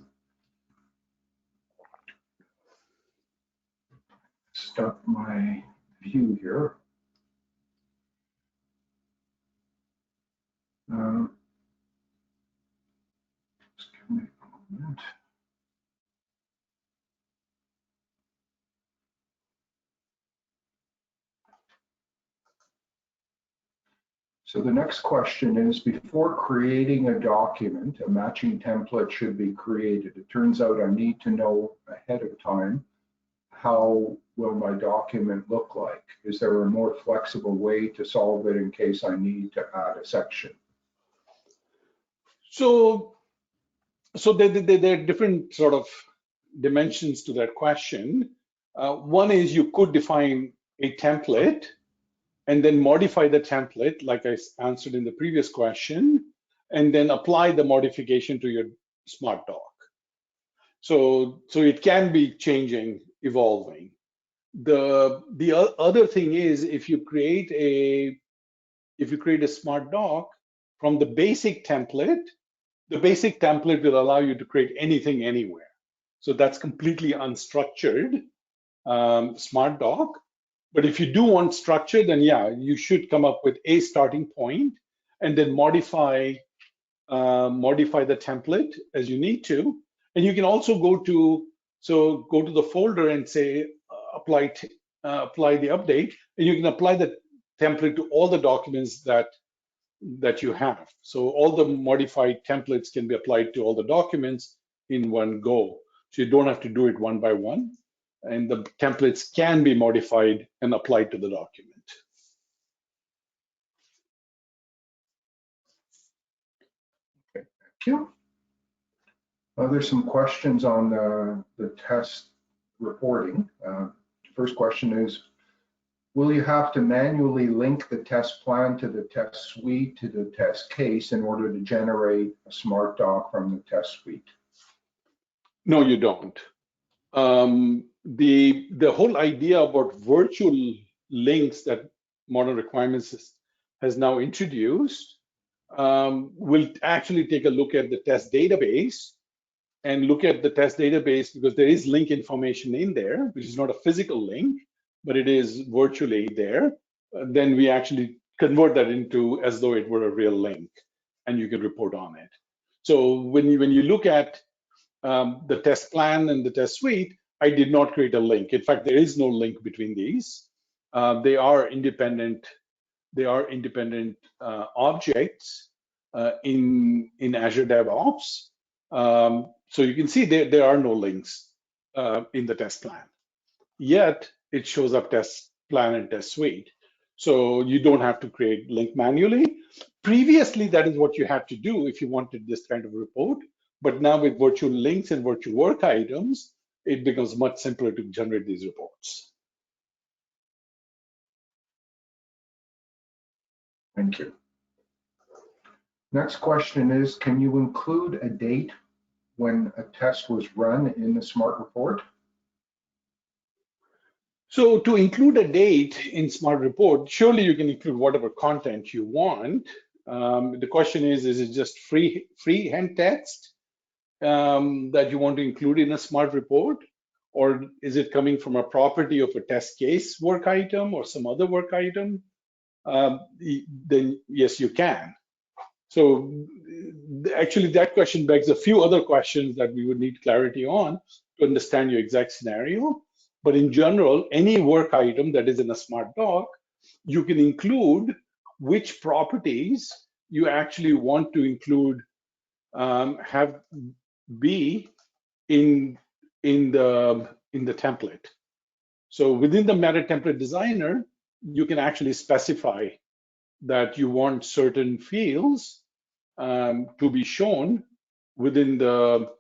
Stuck my view here. Just give me a moment. So the next question is, before creating a document, a matching template should be created. It turns out I need to know ahead of time, how will my document look like? Is there a more flexible way to solve it in case I need to add a section? So there are different sort of dimensions to that question. One is you could define a template and then modify the template, like I answered in the previous question, and then apply the modification to your Smartdoc. So it can be changing, evolving. The other thing is, if you create a Smartdoc from the basic template will allow you to create anything anywhere. So that's completely unstructured Smartdoc. But if you do want structure, then yeah, you should come up with a starting point and then modify the template as you need to. And you can also go to the folder and say apply the update, and you can apply the template to all the documents that you have. So all the modified templates can be applied to all the documents in one go. So you don't have to do it one by one, and the templates can be modified and applied to the document. Okay, thank you. There's some questions on the test reporting. First question is, will you have to manually link the test plan to the test suite to the test case in order to generate a Smartdoc from the test suite? No, you don't. The whole idea about virtual links that Modern Requirements has now introduced will actually take a look at the test database and look at the test database, because there is link information in there, which is not a physical link, but it is virtually there. Then we actually convert that into as though it were a real link, and you can report on it. So when you look at the test plan and the test suite, I did not create a link. In fact, there is no link between these. They are independent. They are independent objects in Azure DevOps. So you can see there are no links in the test plan. Yet it shows up test plan and test suite. So you don't have to create link manually. Previously, that is what you had to do if you wanted this kind of report. But now with virtual links and virtual work items, it becomes much simpler to generate these reports. Thank you. Next question is, can you include a date when a test was run in the Smart Report? So to include a date in Smart Report, surely you can include whatever content you want. The question is it just freehand text that you want to include in a Smart Report? Or is it coming from a property of a test case work item or some other work item? Then yes, you can. So actually that question begs a few other questions that we would need clarity on to understand your exact scenario. But in general, any work item that is in a Smartdoc, you can include which properties you actually want to include, have be in the template. So within the meta template designer, you can actually specify that you want certain fields to be shown within the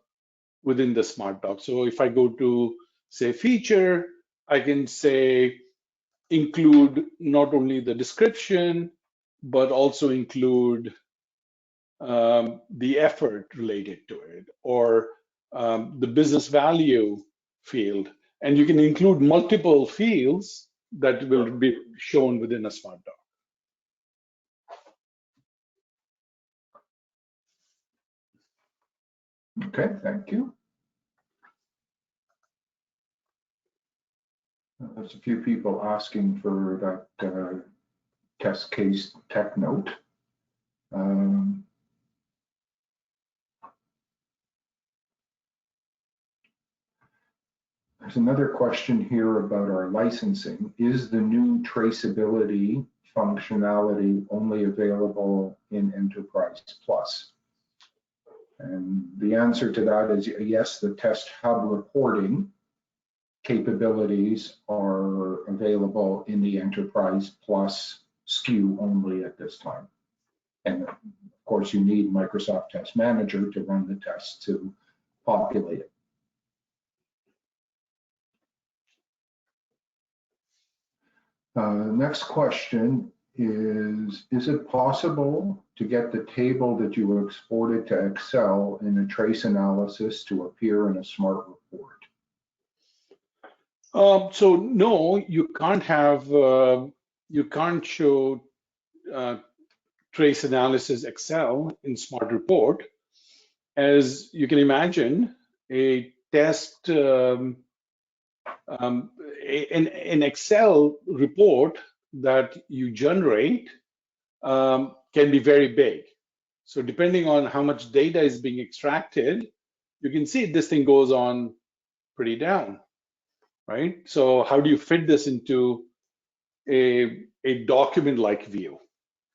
Smartdoc. So if I go to say feature, I can say include not only the description, but also include the effort related to it, or the business value field. And you can include multiple fields that will be shown within a Smartdoc. Okay, thank you. There's a few people asking for that test case tech note. There's another question here about our licensing. Is the new traceability functionality only available in Enterprise Plus? And the answer to that is yes, the test hub reporting capabilities are available in the Enterprise Plus SKU only at this time. And of course, you need Microsoft Test Manager to run the tests to populate it. Next question is it possible to get the table that you exported to Excel in a trace analysis to appear in a Smart Report? So no, you can't have, you can't show trace analysis Excel in Smart Report. As you can imagine, a test, an Excel report that you generate can be very big. So depending on how much data is being extracted, you can see this thing goes on pretty down, right? So how do you fit this into a document-like view?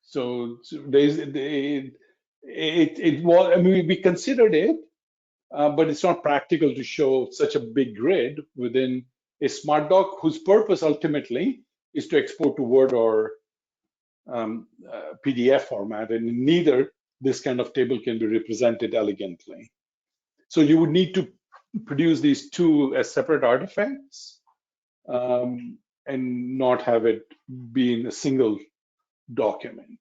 So there's it was, I mean, we considered it, but it's not practical to show such a big grid within a Smartdoc whose purpose ultimately is to export to Word or PDF format, and in neither this kind of table can be represented elegantly. So you would need to produce these two as separate artifacts and not have it be in a single document.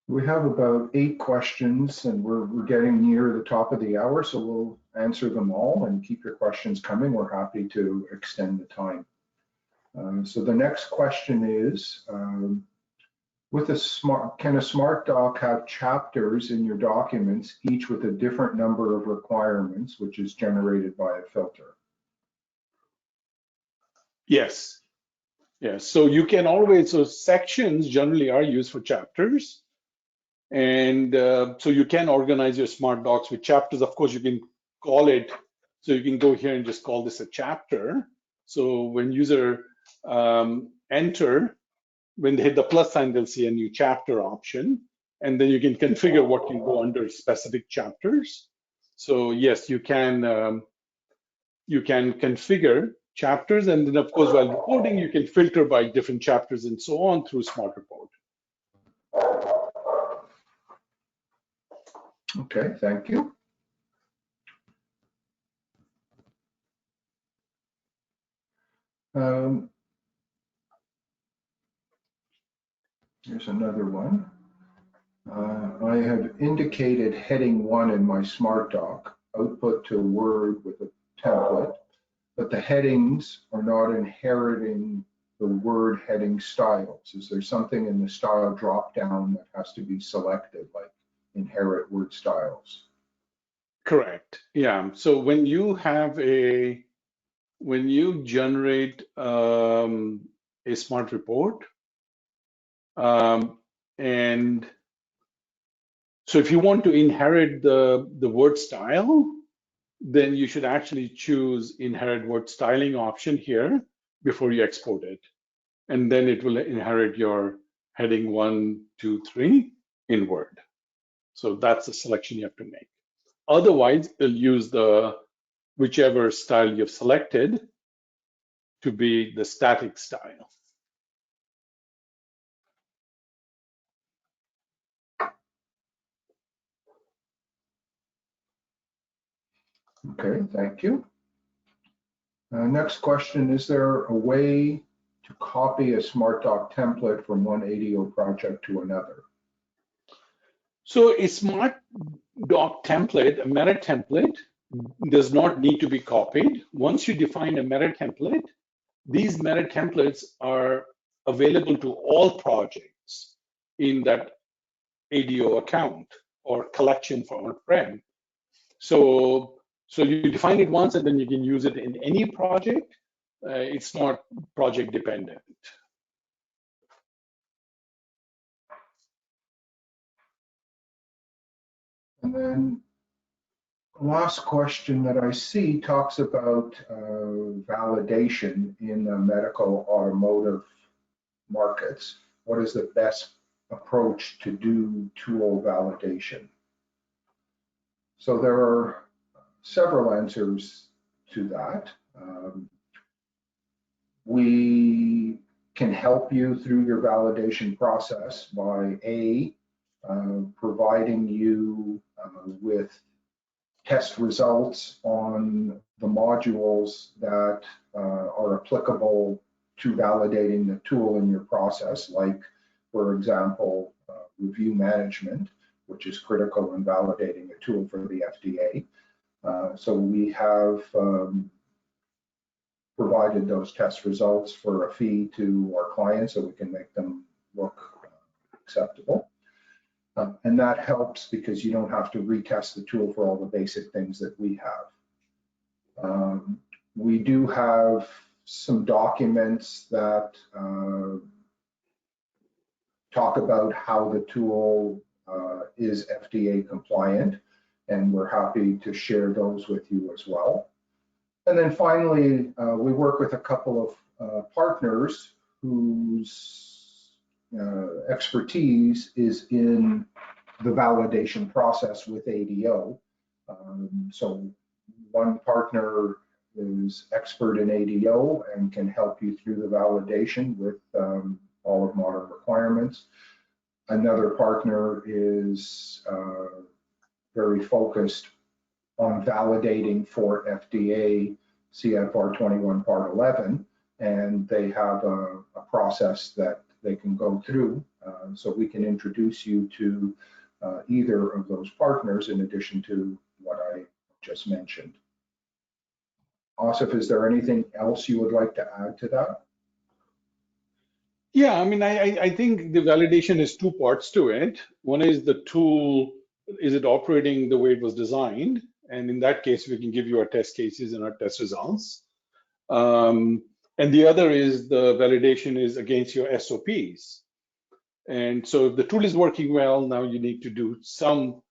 We have about 8 questions, and we're getting near the top of the hour, so we'll answer them all and keep your questions coming. We're happy to extend the time. So the next question is, can a Smartdoc have chapters in your documents, each with a different number of requirements, which is generated by a filter? Yes. Yes. So you can always, so sections generally are used for chapters. And so you can organize your Smartdocs with chapters. Of course, you can call it, so you can go here and just call this a chapter. So when user enter, when they hit the plus sign, they'll see a new chapter option. And then you can configure what can go under specific chapters. So yes, you can configure chapters. And then of course, while reporting, you can filter by different chapters and so on through Smart Report. Okay, thank you. Here's another one. I have indicated heading 1 in my Smartdoc, output to Word with a template, but the headings are not inheriting the Word heading styles. Is there something in the style drop-down that has to be selected, like inherit Word styles? Correct. Yeah. So when you generate a smart report, and so if you want to inherit the word style, then you should actually choose inherit word styling option here before you export it. And then it will inherit your heading 1, 2, 3 in Word. So that's the selection you have to make. Otherwise, it'll use whichever style you've selected to be the static style. Okay, thank you. Next question, is there a way to copy a Smartdoc template from one ADO project to another? So a Smartdoc template, a meta template, does not need to be copied. Once you define a meta template, these meta templates are available to all projects in that ADO account or collection for on-prem. So you define it once and then you can use it in any project. It's not project dependent. And then last question that I see talks about validation in the medical automotive markets. What is the best approach to do tool validation? So there are several answers to that. We can help you through your validation process by providing you with test results on the modules that are applicable to validating the tool in your process, like, for example, review management, which is critical in validating a tool for the FDA. So we have provided those test results for a fee to our clients so we can make them look acceptable. And that helps because you don't have to retest the tool for all the basic things that we have. We do have some documents that talk about how the tool is FDA compliant, and we're happy to share those with you as well. And then finally, we work with a couple of partners whose expertise is in the validation process with ADO. So one partner is expert in ADO and can help you through the validation with all of modern requirements. Another partner is very focused on validating for FDA CFR 21 Part 11, and they have a process that they can go through. So we can introduce you to either of those partners in addition to what I just mentioned. Asif, is there anything else you would like to add to that? Yeah, I mean, I think the validation is two parts to it. One is the tool, is it operating the way it was designed? And in that case, we can give you our test cases and our test results. And the other is the validation is against your SOPs. And so if the tool is working well, now you need to do some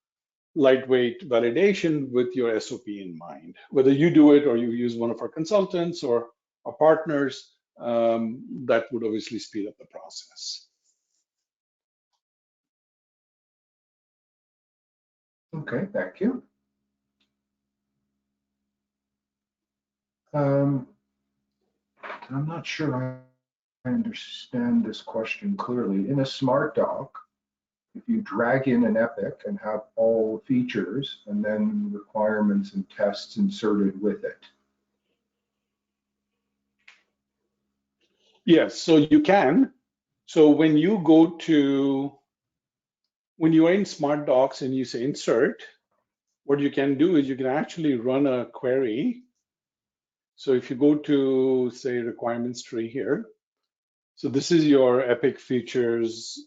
lightweight validation with your SOP in mind. Whether you do it or you use one of our consultants or our partners, that would obviously speed up the process. Okay, thank you. I'm not sure I understand this question clearly. In a Smartdoc, if you drag in an epic and have all features and then requirements and tests inserted with it. Yes, so you can. So when you go to, when you are in Smartdocs and you say insert, what you can do is you can actually run a query. So if you go to, say, requirements tree here, so this is your epic features,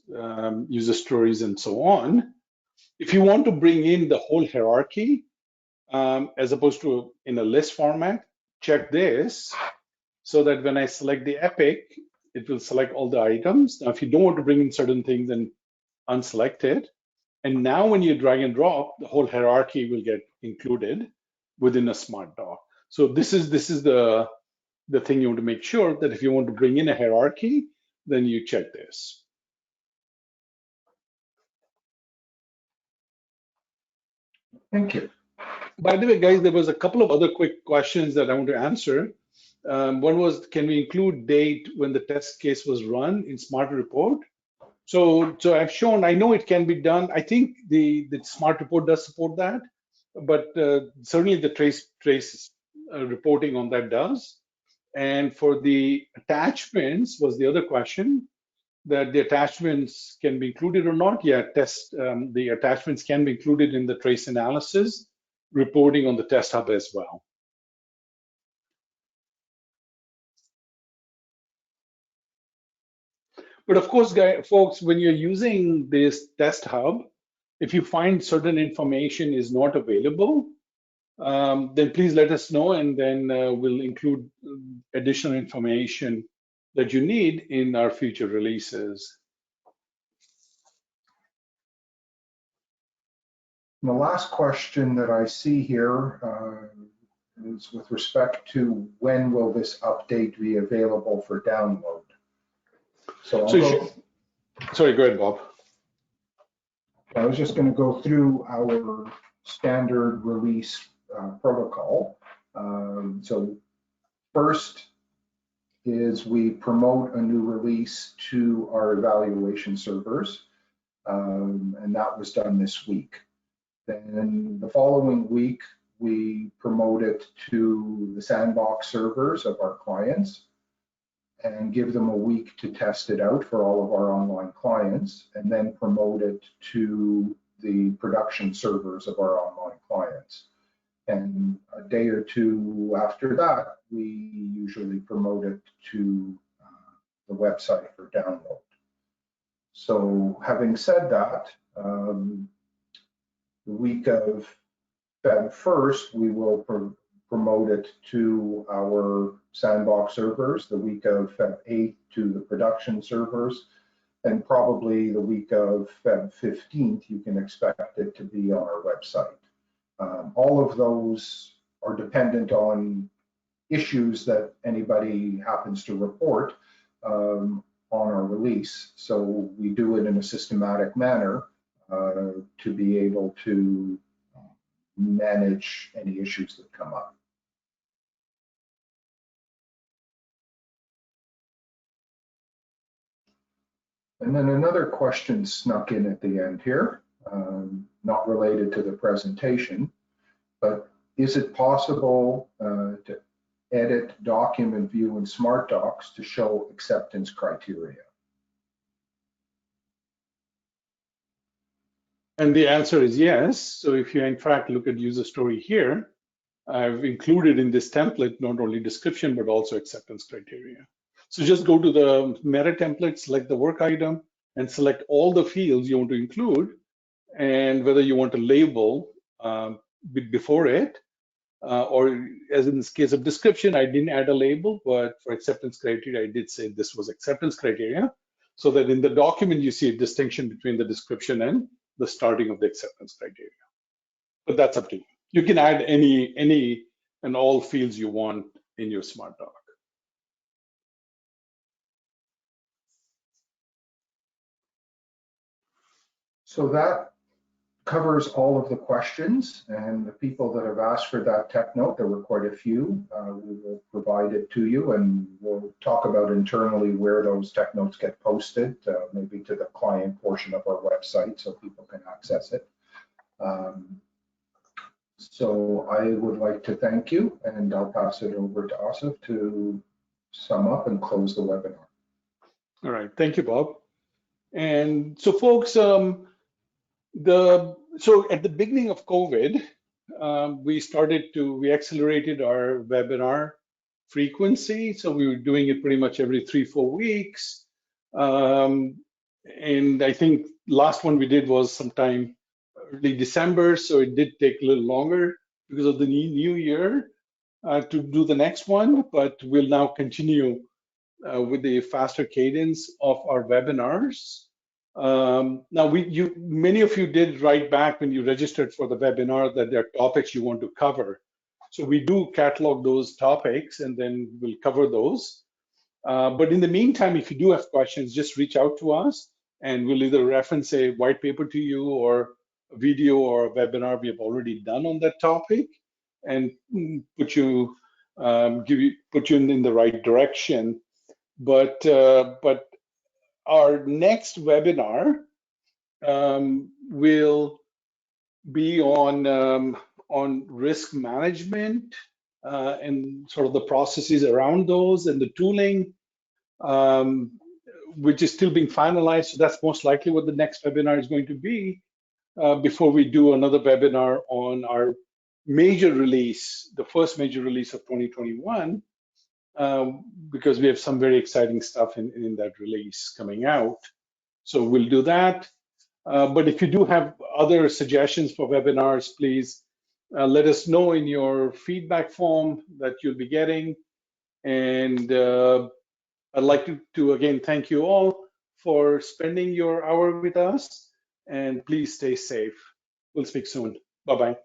user stories, and so on. If you want to bring in the whole hierarchy, as opposed to in a list format, check this so that when I select the epic, it will select all the items. Now, if you don't want to bring in certain things, then unselect it. And now when you drag and drop, the whole hierarchy will get included within a Smartdoc. So this is the thing you want to make sure that if you want to bring in a hierarchy, then you check this. Thank you. By the way, guys, there was a couple of other quick questions that I want to answer. One was, can we include date when the test case was run in Smart Report? So I've shown, I know it can be done. I think the Smart Report does support that, but certainly the trace reporting on that does. And for the attachments was the other question, that the attachments can be included or not. Yeah, the attachments can be included in the trace analysis reporting on the test hub as well. But of course, folks, when you're using this test hub, if you find certain information is not available, then please let us know, and then we'll include additional information that you need in our future releases. And the last question that I see here is with respect to when will this update be available for download? Sorry, go ahead, Bob. I was just going to go through our standard release protocol. So first is we promote a new release to our evaluation servers, and that was done this week. Then the following week, we promote it to the sandbox servers of our clients and give them a week to test it out for all of our online clients, and then promote it to the production servers of our online clients. And a day or two after that, we usually promote it to the website for download. So having said that, the week of Feb 1st, we will promote it to our sandbox servers, the week of Feb 8th to the production servers, and probably the week of Feb 15th, you can expect it to be on our website. All of those are dependent on issues that anybody happens to report on our release. So we do it in a systematic manner to be able to manage any issues that come up. And then another question snuck in at the end here, not related to the presentation, but is it possible to edit document view in Smartdocs to show acceptance criteria? And the answer is yes. So if you in fact look at user story here, I've included in this template not only description, but also acceptance criteria. So just go to the meta template, select the work item, and select all the fields you want to include, and whether you want to label before it, or as in this case of description, I didn't add a label, but for acceptance criteria, I did say this was acceptance criteria, so that in the document you see a distinction between the description and the starting of the acceptance criteria. But that's up to you. You can add any and all fields you want in your Smartdoc. So that covers all of the questions, and the people that have asked for that tech note, there were quite a few. We will provide it to you, and we'll talk about internally where those tech notes get posted, maybe to the client portion of our website so people can access it. So I would like to thank you, and I'll pass it over to Asif to sum up and close the webinar. All right, thank you, Bob. And so folks, so at the beginning of COVID, we accelerated our webinar frequency. So we were doing it pretty much every 3-4 weeks. And I think last one we did was sometime early December, so it did take a little longer because of the new year to do the next one, but we'll now continue with the faster cadence of our webinars. Now, many of you did write back when you registered for the webinar that there are topics you want to cover. So we do catalog those topics and then we'll cover those. But in the meantime, if you do have questions, just reach out to us and we'll either reference a white paper to you or a video or a webinar we have already done on that topic and put you in the right direction. But our next webinar will be on risk management and sort of the processes around those and the tooling, which is still being finalized. So that's most likely what the next webinar is going to be before we do another webinar on our major release, the first major release of 2021. Because we have some very exciting stuff in that release coming out. So we'll do that. But if you do have other suggestions for webinars, please let us know in your feedback form that you'll be getting. And I'd like to again thank you all for spending your hour with us. And please stay safe. We'll speak soon. Bye-bye.